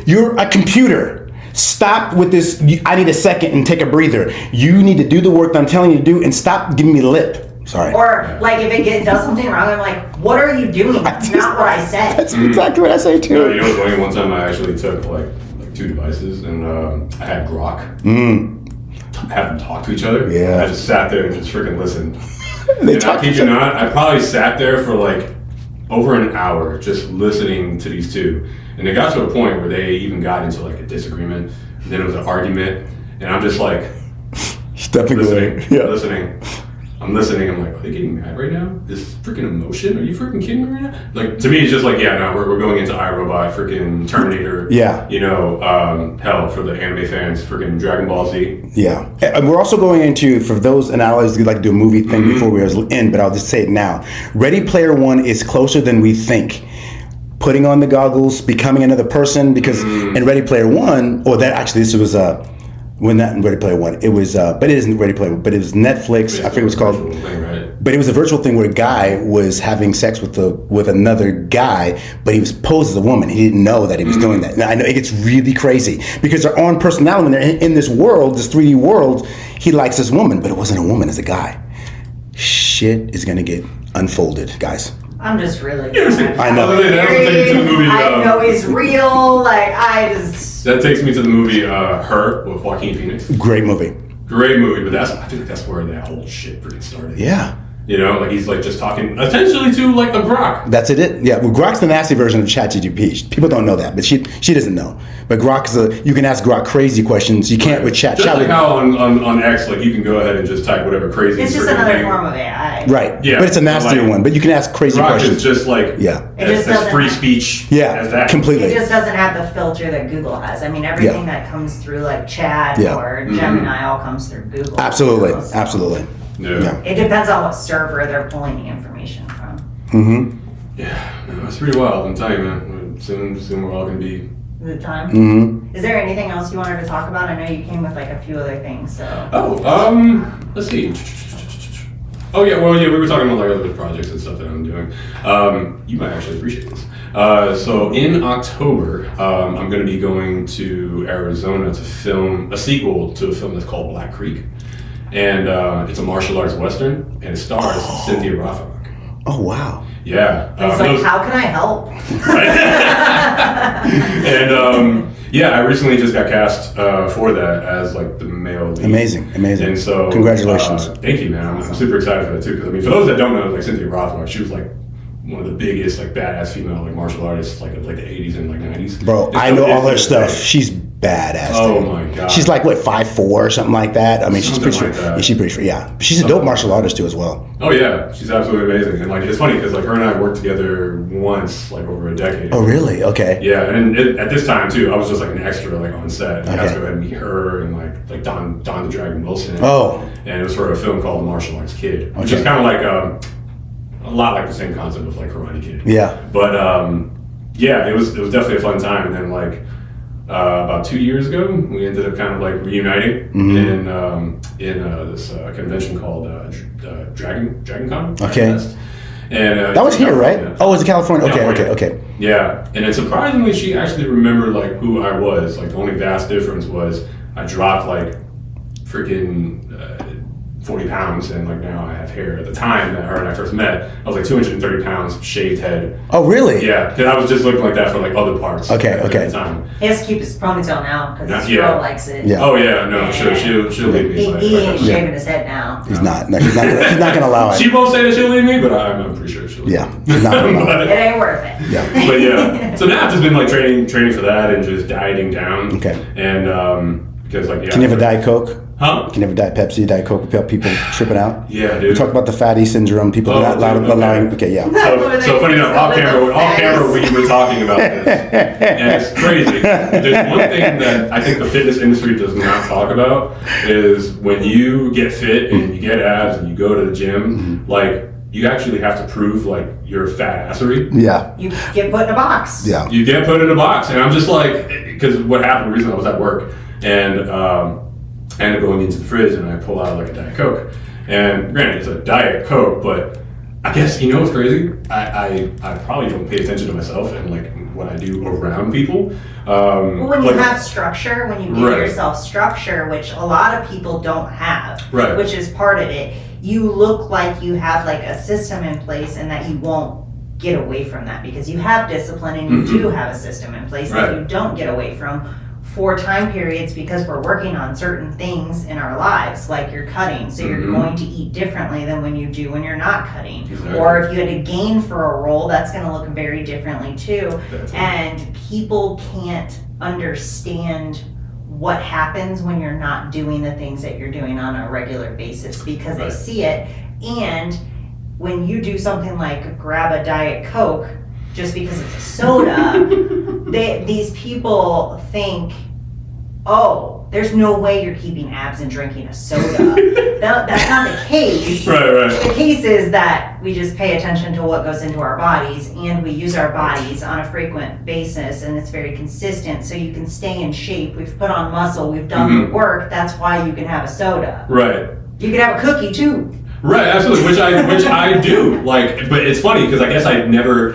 you're a computer. Stop with this. I need a second and take a breather. You need to do the work that I'm telling you to do and stop giving me the lip. Sorry. Or like if it does something wrong, I'm like, what are you doing? That's not what I said. That's exactly what I say too. You know what's funny? One time I actually took like 2 devices and I had Grok have them talk to each other. Yeah. I just sat there and just freaking listened. They and talk I kid you not, I probably sat there for like over an hour just listening to these two. And it got to a point where they even got into like a disagreement. And then it was an argument. And I'm just like listening. I'm listening. I'm like, are they getting mad right now? This freaking emotion? Are you freaking kidding me right now? Like to me, it's just like, yeah, no, we're going into iRobot, freaking Terminator. Yeah. Hell for the anime fans, freaking Dragon Ball Z. Yeah, and we're also going into, for those, and I always like to do a movie thing before we end, but I'll just say it now. Ready Player One is closer than we think. Putting on the goggles, becoming another person, because in Ready Player One, this was when not in Ready Player One, it was, but it isn't Ready Player One, but it was Netflix. I forget what it's called. Thing, right? but it was a virtual thing where a guy was having sex with another guy, but he was posed as a woman. He didn't know that he was doing that. Now I know it gets really crazy because their own personality, when they're in this world, this 3D world, he likes this woman, but it wasn't a woman, it's a guy. Shit is gonna get unfolded, guys. I'm just really glad. I know. That also takes me to the movie. I know he's real. Like, I just. That takes me to the movie Her with Joaquin Phoenix. Great movie. Great movie, but I feel like that's where that whole shit freaking started. Yeah. You know, like he's like just talking essentially to like a Grok. That's it. Yeah, well, Grok's the nasty version of ChatGPT. People don't know that, but she doesn't know. But Grok is you can ask Grok crazy questions. You can't with Chat. Just like how on X, like you can go ahead and just type whatever crazy. It's just another form of AI. Right. Yeah. But it's a nastier one. But you can ask crazy Grok questions. is just like It just doesn't free have- speech. Yeah, as that. completely. It just doesn't have the filter that Google has. I mean, everything that comes through like Chat or Gemini all comes through Google. Absolutely. So Absolutely. Yeah. It depends on what server they're pulling the information from. Mm-hmm. Yeah. No, it's pretty wild. I'm telling you, man. Soon we're all gonna be. The time. Mm-hmm. Is there anything else you wanted to talk about? I know you came with like a few other things. So. Let's see. Oh yeah, well yeah, we were talking about like other projects and stuff that I'm doing. You might actually appreciate this. So in October, I'm going to be going to Arizona to film a sequel to a film that's called Black Creek, and it's a martial arts western, and it stars Cynthia Rothrock. Oh wow. Yeah. It's like, how can I help? And yeah, I recently just got cast for that as like the male lead. Amazing. And so, congratulations. Thank you, man. I'm super excited for that too. Because I mean, for those that don't know, like Cynthia Rothrock, she was like one of the biggest like badass female like martial artists like of like the 80s and like 90s. Bro, I know all her stuff. She's badass. Oh dude. my god. She's like what 5'4" or something like that. I mean, she's Something pretty like sure. that. Yeah, she's pretty sure. Yeah, she's a dope martial artist too as well. Oh yeah, she's absolutely amazing. And like it's funny because like her and I worked together once like over a decade. Oh really? Okay. Yeah, and at this time too, I was just like an extra like on set. And I got Okay. to go ahead and meet her and like Don the Dragon Wilson. Oh. And it was for a film called The Martial Arts Kid, which Okay. is kind of like a lot like the same concept of like Karate Kid. Yeah. But yeah, it was definitely a fun time. And then like about 2 years ago, we ended up kind of like reuniting in this convention called DragonCon. Okay. Fest. And That was here, right? California. Oh, it was in California. Okay. California. Okay. Yeah, and then surprisingly, she actually remembered like who I was. Like the only vast difference was I dropped like freaking 40 pounds, and like now I have hair. At the time that her and I first met, I was like 230 pounds, shaved head. Oh really? Yeah, because I was just looking like that for like other parts. Okay, at okay. the time. He has to keep his ponytail now because his Yeah. girl likes it. Yeah. Oh yeah, no, sure, she'll leave me. He ain't Yeah. shaving his head now. He's not. No, he's not gonna allow it. She won't say that she'll leave me, but I'm pretty sure she'll. Yeah. He's not gonna allow it. It ain't worth it. Yeah. But yeah, so now I've just been like training for that and just dieting down. Okay. And because like yeah. Can you have a Diet Coke? Huh? Can you have a Diet Pepsi, Diet Coke without people tripping out? Yeah, We dude. talked about the fatty syndrome. People Oh, not allowing. dude, okay. Okay, yeah. So funny enough, off camera, we were talking about this, and it's crazy. There's one thing that I think the fitness industry does not talk about is when you get fit and you get abs and you go to the gym, like you actually have to prove like your fat assery. Yeah. You get put in a box. Yeah. You get put in a box, and I'm just like, because what happened? The reason I was at work, and I ended up going into the fridge and I pull out like a Diet Coke. And granted, it's a Diet Coke, but I guess you know what's crazy? I probably don't pay attention to myself and like what I do around people. Well, when you like- have structure, when you give Right. yourself structure, which a lot of people don't have, Right. which is part of it, you look like you have like a system in place and that you won't get away from that because you have discipline and you do have a system in place that Right. you don't get away from for time periods because we're working on certain things in our lives, like you're cutting. So you're going to eat differently than when you do when you're not cutting. Exactly. Or if you had to gain for a roll, that's going to look very differently too. That's it. And people can't understand what happens when you're not doing the things that you're doing on a regular basis because they Right. see it. And when you do something like grab a Diet Coke just because it's a soda, these people think, oh, there's no way you're keeping abs and drinking a soda. That's not the case. Right. The case is that we just pay attention to what goes into our bodies and we use our bodies on a frequent basis and it's very consistent so you can stay in shape. We've put on muscle, we've done the work, that's why you can have a soda. Right. You can have a cookie too. Right, absolutely, which I do. Like, but it's funny because I guess I never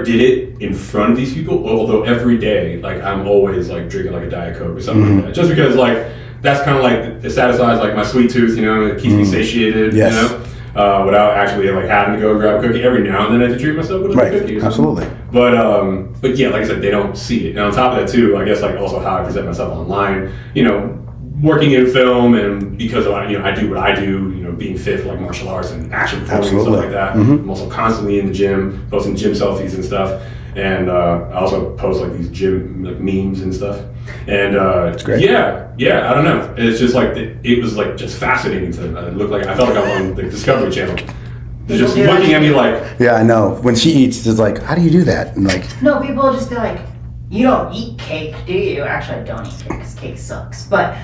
did it in front of these people. Although every day, like, I'm always like drinking like a Diet Coke or something like that, just because like that's kind of like it satisfies like my sweet tooth, you know, it keeps me satiated, Yes. you know. Without actually like having to go and grab a cookie. Every now and then I have to treat myself with a cookie. Absolutely. But yeah, like I said, they don't see it. And on top of that too, I guess like also how I present myself online, you know, working in film and because of, you know, I do what I do, you know, being fit for like martial arts and action performing and stuff like that. I'm also constantly in the gym, posting gym selfies and stuff. And I also post like these gym like memes and stuff. And yeah, I don't know. It's just like it was like just fascinating to look like I felt like I was on the Discovery Channel. They're just looking at me like, yeah, I know. When she eats, it's like, how do you do that? And like, No, people will just be like, you don't eat cake, do you? Actually, I don't eat cake because cake sucks. But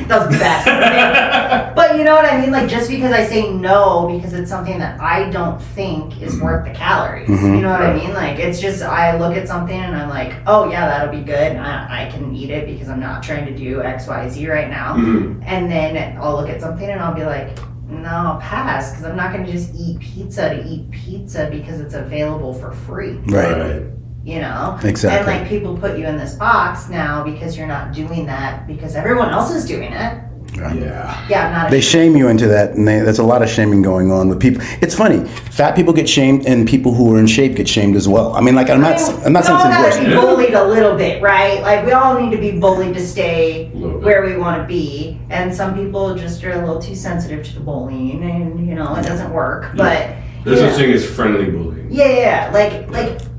that's bad. But you know what I mean? Like, just because I say no because it's something that I don't think is worth the calories. You know what I mean? Like, it's just I look at something and I'm like, oh yeah, that'll be good. I can eat it because I'm not trying to do X, Y, Z right now. And then I'll look at something and I'll be like, no, I'll pass because I'm not going to just eat pizza to eat pizza because it's available for free. right. You know? Exactly. And like people put you in this box now because you're not doing that because everyone else is doing it. Right. Yeah, I'm not. They shame you into that, and there's a lot of shaming going on with people. It's funny, fat people get shamed, and people who are in shape get shamed as well. I mean, like I'm not saying it's we all worse. gotta be bullied a little bit, right? Like we all need to be bullied to stay where we want to be, and some people just are a little too sensitive to the bullying, and you know it doesn't work. But there's such thing as friendly bullying. Yeah. Like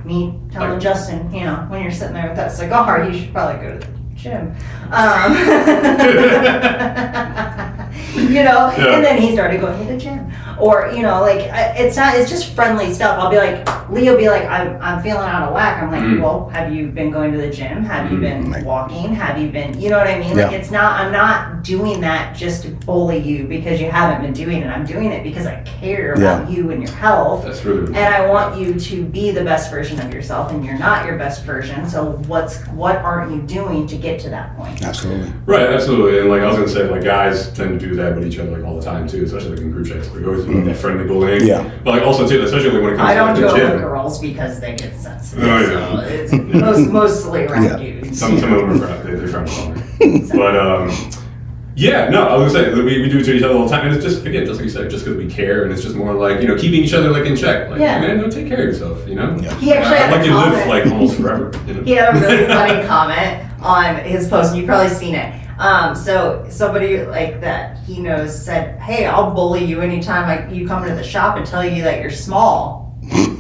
me telling Justin, you know, when you're sitting there with that cigar, you should probably go to the gym. You know, and then he started going to the gym. Or, you know, like, it's just friendly stuff. I'll be like, Lee will be like, I'm feeling out of whack. I'm like, well, have you been going to the gym? Have you been walking? Have you been, you know what I mean? Like, I'm not doing that just to bully you because you haven't been doing it. I'm doing it because I care about you and your health. That's really and I want you to be the best version of yourself, and you're not your best version. So what aren't you doing to get to that point? Absolutely. Right, absolutely. And like I was gonna say, like guys tend to do that with each other like all the time too, especially like in group chats. Like always that friendly bullying. Yeah. But like also too, especially like when it comes I don't to do like, it the with gym. girls because they get sensitive. Oh, So it's mostly around dudes. Some of them are they're frowned upon. But yeah, no, I was gonna say we do it to each other all the time, and it's just again, just like you said, just because we care, and it's just more like, you know, keeping each other like in check. Like, man, no, take care of yourself, you know. Yeah. He actually had I'd like a you to live comment. like almost forever. You know? He had a really funny comment on his post, and you've probably seen it. So somebody like that he knows said, "Hey, I'll bully you anytime you come into the shop and tell you that you're small."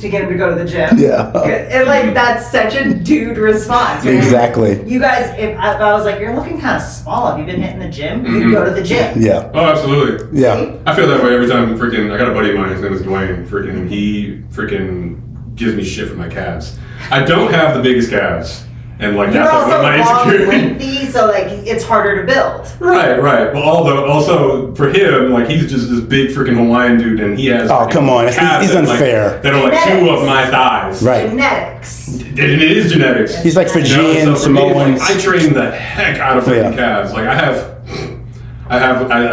To get him to go to the gym. Yeah. And like that's such a dude response. Right? Exactly. You guys, if I was like, you're looking kind of small. Have you been hitting the gym? You go to the gym. Yeah. Oh, absolutely. Yeah. I feel that way every time. I got a buddy of mine. His name is Dwayne. He gives me shit for my calves. I don't have the biggest calves. And like You're that's also like my long, insecurity. lengthy, so like it's harder to build. Right. But also for him, like he's just this big freaking Hawaiian dude, and he has. Oh, come on. He's unfair. That are like two of my thighs. Right. Genetics. It is genetics. He's like Fijian, You know, so for me, Samoan. it's like, I train the heck out of freaking calves. Like I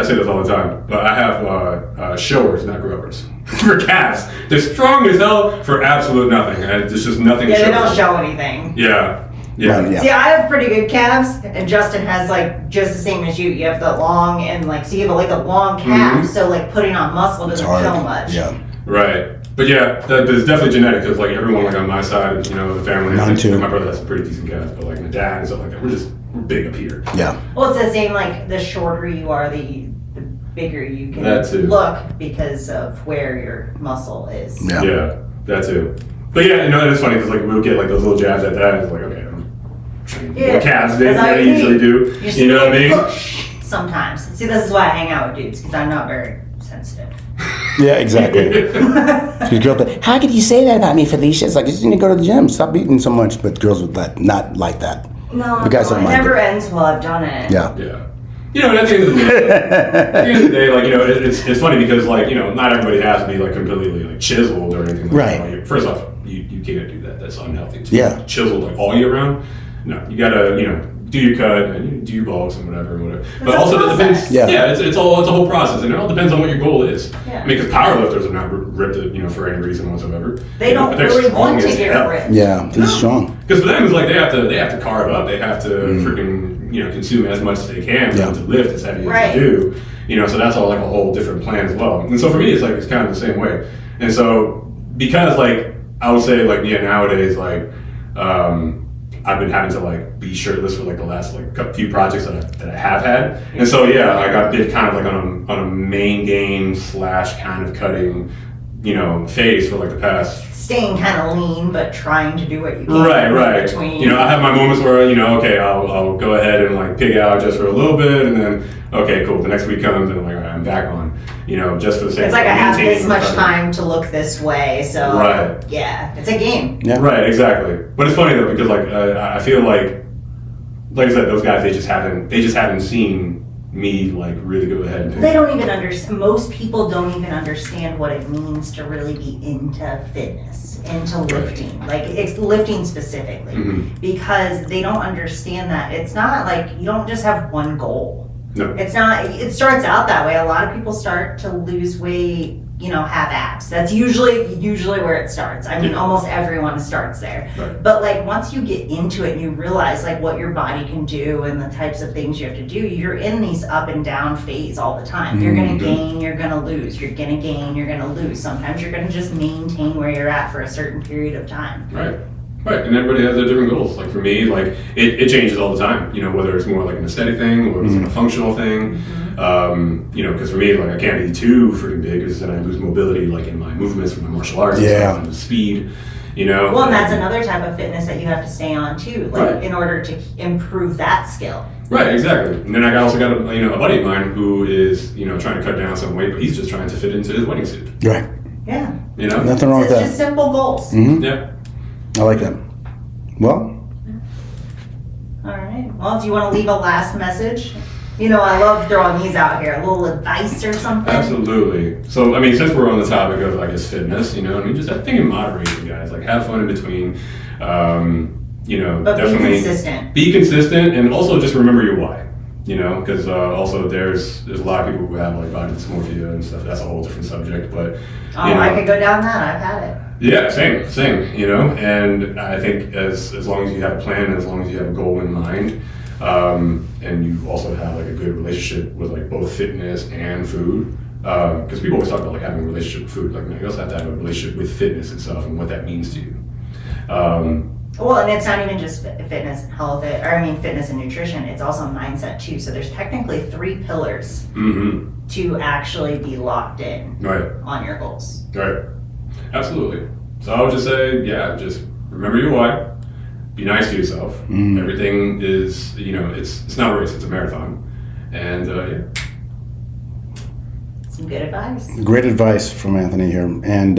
say this all the time, but I have showers, not growers, for calves. They're strong as hell for absolute nothing. There's just nothing. Yeah, they don't show anything. Yeah. Right, yeah. See, I have pretty good calves, and Justin has like just the same as you. You have the long and like, so you have like a long calf, so like putting on muscle doesn't feel much. Yeah. Right. But yeah, there's definitely genetic because like everyone like on my side, you know, the family. Mine too. My brother has some pretty decent calves, but like my dad and stuff like that, we're big up here. Yeah. Well, it's the same. Like the shorter you are, the bigger you can That too. look because of where your muscle is. Yeah. Yeah, that too. But yeah, you know, it's funny because like we'll get like those little jabs at that. It's like, okay, I'm training more calves than I usually do. You know what I mean? Push sometimes. See, this is why I hang out with dudes because I'm not very sensitive. Yeah, exactly. These girls, but how could you say that about me, Fylisha? It's like, you just need to go to the gym. Stop eating so much. But girls would not like that. No, The guys it don't mind never it. ends while I've done it. Yeah. Yeah. You know, at the end of the day, like, you know, it's funny because, like, you know, not everybody has to be, like, completely, like, chiseled or anything like Right. that. Like, first off, you can't do that. That's unhealthy. Yeah. Chiseled, like, all year round. No, you gotta, you know, do your cut and you do your bulks and whatever. But a also it process. depends. Yeah. Yeah, it's a whole process, and it all depends on what your goal is. Yeah. I mean, because powerlifters are not ripped, for any reason whatsoever. They don't But they're really strong want to as get hell. ripped. Yeah, he's strong. Because for them, it's like they have to carve up. They have to freaking consume as much as they can Yeah. to lift as heavy Right. as they do. So that's all like a whole different plan as well. And so for me, it's kind of the same way. And so because I would say nowadays I've been having to be shirtless for the last few projects that I have had. And so I've been kind of on a main game / kind of cutting phase for the past. Staying kind of lean, but trying to do what you can. Right. Between. I have my moments where okay, I'll go ahead and pig out just for a little bit, and then okay, cool. The next week comes, and I'm all right, I'm back on. Just for the sake. It's of I have this maintaining much recovery. time to look this way, so Right. yeah, it's a game. Yeah. Right, exactly. But it's funny though because I feel like I said, those guys they just haven't seen me really go ahead and. They don't even understand. Most people don't even understand what it means to really be into fitness, into lifting, it's lifting specifically, because they don't understand that it's not you don't just have one goal. No. It's not. It starts out that way. A lot of people start to lose weight, have abs. That's usually where it starts. I mean, almost everyone starts there. Right. But once you get into it and you realize what your body can do and the types of things you have to do, you're in these up and down phase all the time. You're gonna gain, you're gonna lose. You're gonna gain, you're gonna lose. Sometimes you're gonna just maintain where you're at for a certain period of time. Right, and everybody has their different goals. For me, it changes all the time. Whether it's more an aesthetic thing or it's a functional thing. Because for me, I can't be too freaking big because then I lose mobility, in my movements from my martial arts. Yeah. And speed. Well, and that's another type of fitness that you have to stay on too, Right. in order to improve that skill. Right, exactly. And then I also got a buddy of mine who is trying to cut down some weight, but he's just trying to fit into his wedding suit. Right. Yeah. Nothing wrong with It's that. just simple goals. Yeah. I like that. Well, All right. Well, do you want to leave a last message? I love throwing these out here. A little advice or something. Absolutely. So, since we're on the topic of, just just I think in moderation, guys. Have fun in between. But definitely be consistent. Be consistent, and also just remember your why. Because also there's a lot of people who have body dysmorphia and stuff. That's a whole different subject, but. I could go down that. I've had it. Yeah, same, and I think as long as you have a plan, as long as you have a goal in mind, and you also have a good relationship with both fitness and food, because people always talk about having a relationship with food, you also have to have a relationship with fitness itself and what that means to you. Well, and it's not even just fitness and health, fitness and nutrition. It's also mindset too. So there's technically 3 pillars to actually be locked in on your goals. Right. Absolutely. So I would just say, just remember your why. Be nice to yourself. Everything is, it's not a race, it's a marathon. And Some good advice. great advice from Anthony here. And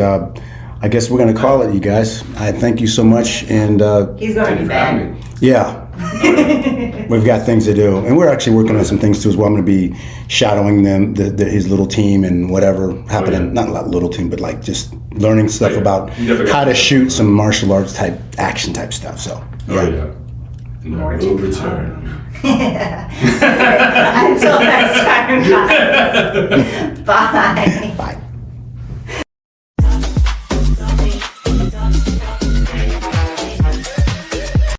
I guess we're going to call it, you guys. I thank you so much. And He's going to thank be you for having back. me. yeah, we've got things to do. And we're actually working on some things too as well. I'm going to be shadowing them, his little team and whatever happening. Not a little team, but just learning stuff about how to shoot some martial arts type, action type stuff. So, Yeah. More No to return. Until next time, guys. Bye. Bye.